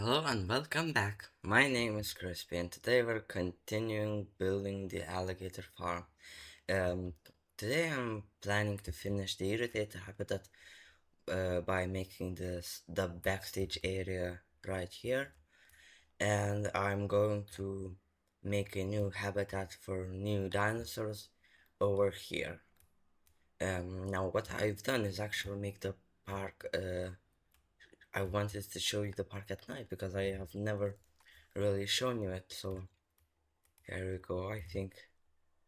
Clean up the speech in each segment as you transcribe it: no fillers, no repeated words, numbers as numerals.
Hello and welcome back. My name is Crispy and today we're continuing building the alligator farm. Um, Today I'm planning to finish the irritator habitat by making the backstage area right here, and I'm going to make a new habitat for new dinosaurs over here. Now what I've done is actually make the park. I wanted to show you the park at night because I have never really shown you it, so here we go. I think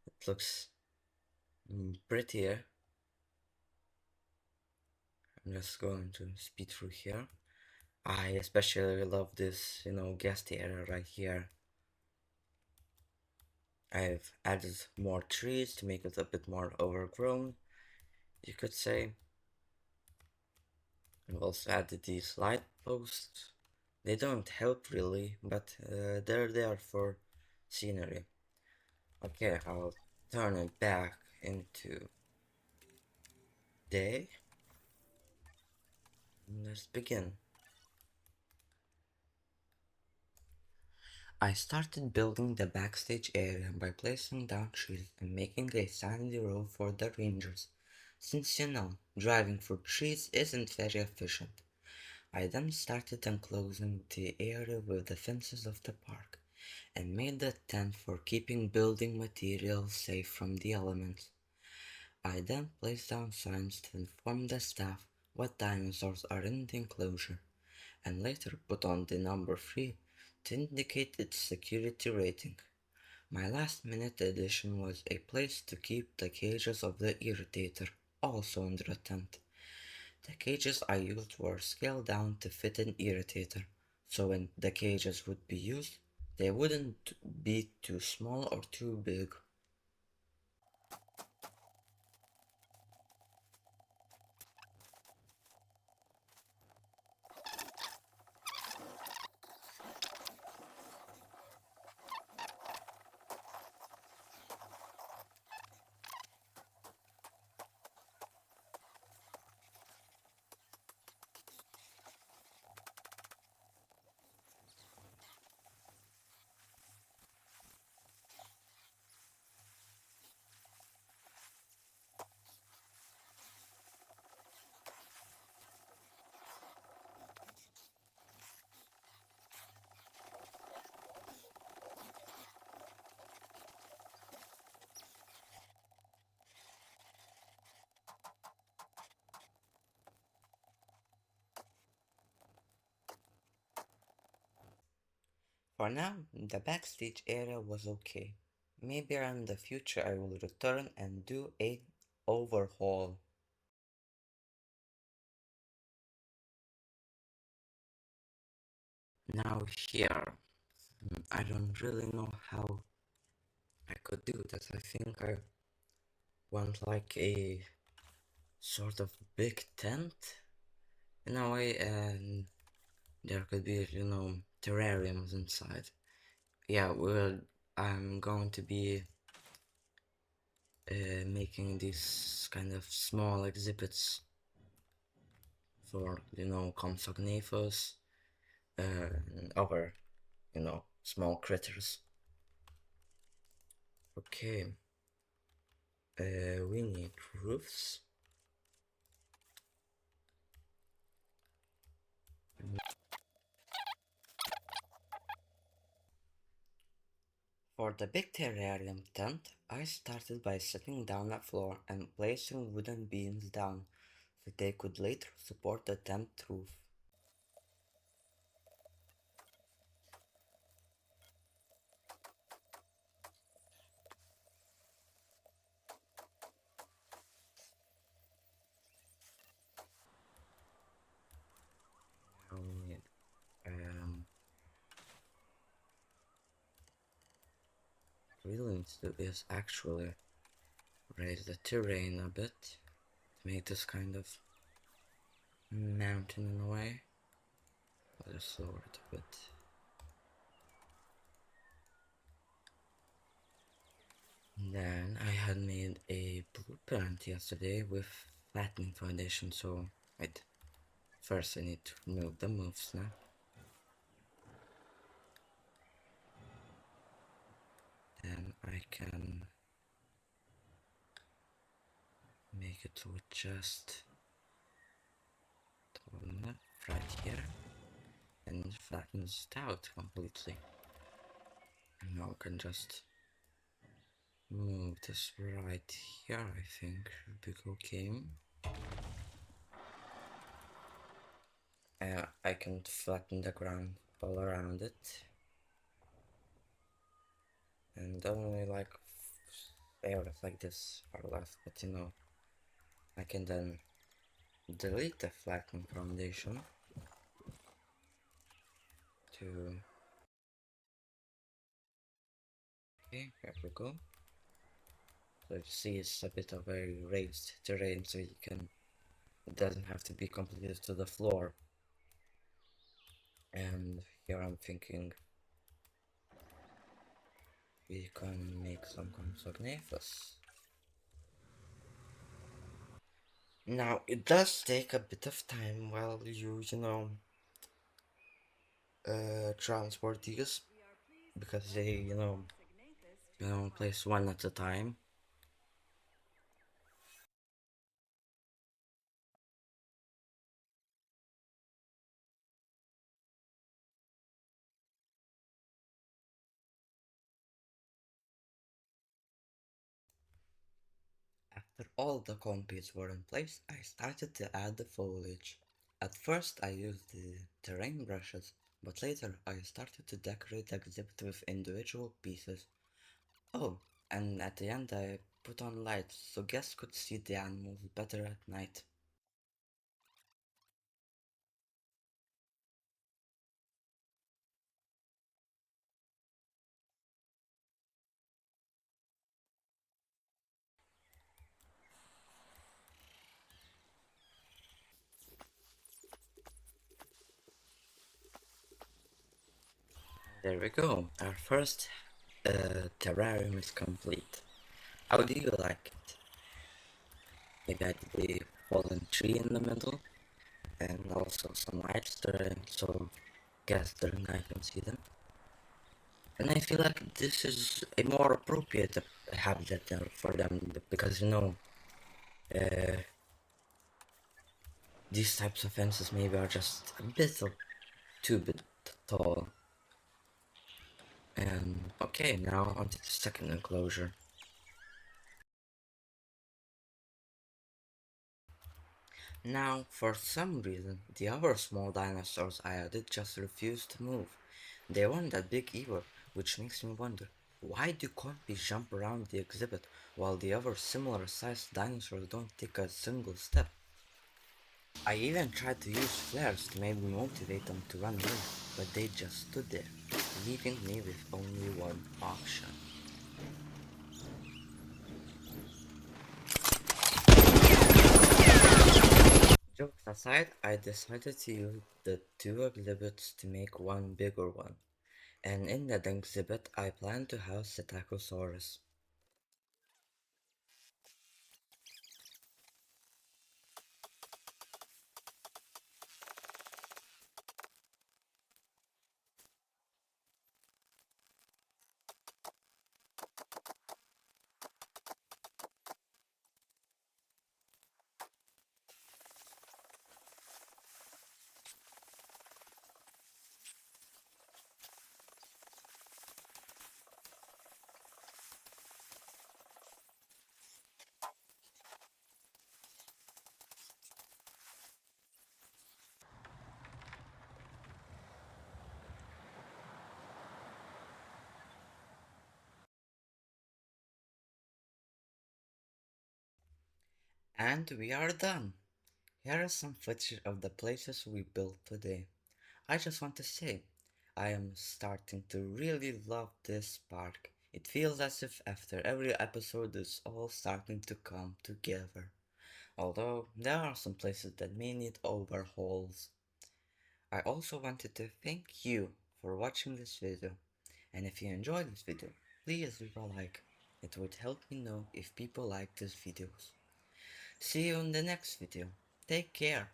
it looks prettier. I'm just going to speed through here. I especially love this, guest area right here. I've added more trees to make it a bit more overgrown, you could say. I've also added these light posts. They don't help really, but they're there for scenery. Okay, I'll turn it back into day. Let's begin. I started building the backstage area by placing down trees and making a sandy road for the rangers, since driving through trees isn't very efficient. I then started enclosing the area with the fences of the park, and made the tent for keeping building materials safe from the elements. I then placed down signs to inform the staff what dinosaurs are in the enclosure, and later put on the number 3 to indicate its security rating. My last minute addition was a place to keep the cages of the Irritator, also under a tent. The cages I used were scaled down to fit an Irritator, so when the cages would be used, they wouldn't be too small or too big. For now, the backstage area was okay. Maybe in the future I will return and do a overhaul. Now here, I don't really know how I could do this. I think I want like a sort of big tent in a way, and there could be, terrariums inside. Yeah, I'm going to be making these kind of small exhibits for, Compsognathus and other, small critters. Okay, we need roofs. For the big terrarium tent, I started by setting down a floor and placing wooden beams down so they could later support the tent roof. Now we need really needs to do is actually raise the terrain a bit to make this kind of mountain in a way. I'll just lower it a bit. Then I had made a blueprint yesterday with flattening foundation, so wait. First I need to remove the moves now. I can make it with just right here and it flattens it out completely. And now I can just move this right here, I think would be okay. I can flatten the ground all around it. And only like areas like this are left, but you know, I can then delete the flattened foundation to, okay, here we go. So you see it's a bit of a raised terrain, so you can, it doesn't have to be completed to the floor. And here I'm thinking we can make some Compsognathus. Now it does take a bit of time while you know, transport these, because they, you know, place one at a time. After all the compies were in place, I started to add the foliage. At first I used the terrain brushes, but later I started to decorate the exhibit with individual pieces. Oh, and at the end I put on lights so guests could see the animals better at night. There we go, our first terrarium is complete. How do you like it? Maybe I did a fallen tree in the middle, and also some lights there, so guests during night can see them. And I feel like this is a more appropriate habitat for them, because you know, uh, these types of fences maybe are just a bit too bit tall. And okay, now onto the second enclosure. Now, for some reason, the other small dinosaurs I added just refused to move. They weren't that big either, which makes me wonder, why do compies jump around the exhibit while the other similar sized dinosaurs don't take a single step? I even tried to use flares to maybe motivate them to run away, but they just stood there, leaving me with only one option. Jokes aside, I decided to use the two exhibits to make one bigger one, and in that exhibit I plan to house Psittacosaurus. And we are done! Here is some footage of the places we built today. I just want to say, I am starting to really love this park. It feels as if after every episode it's all starting to come together. Although there are some places that may need overhauls. I also wanted to thank you for watching this video. And if you enjoyed this video, please leave a like. It would help me know if people like these videos. See you in the next video. Take care.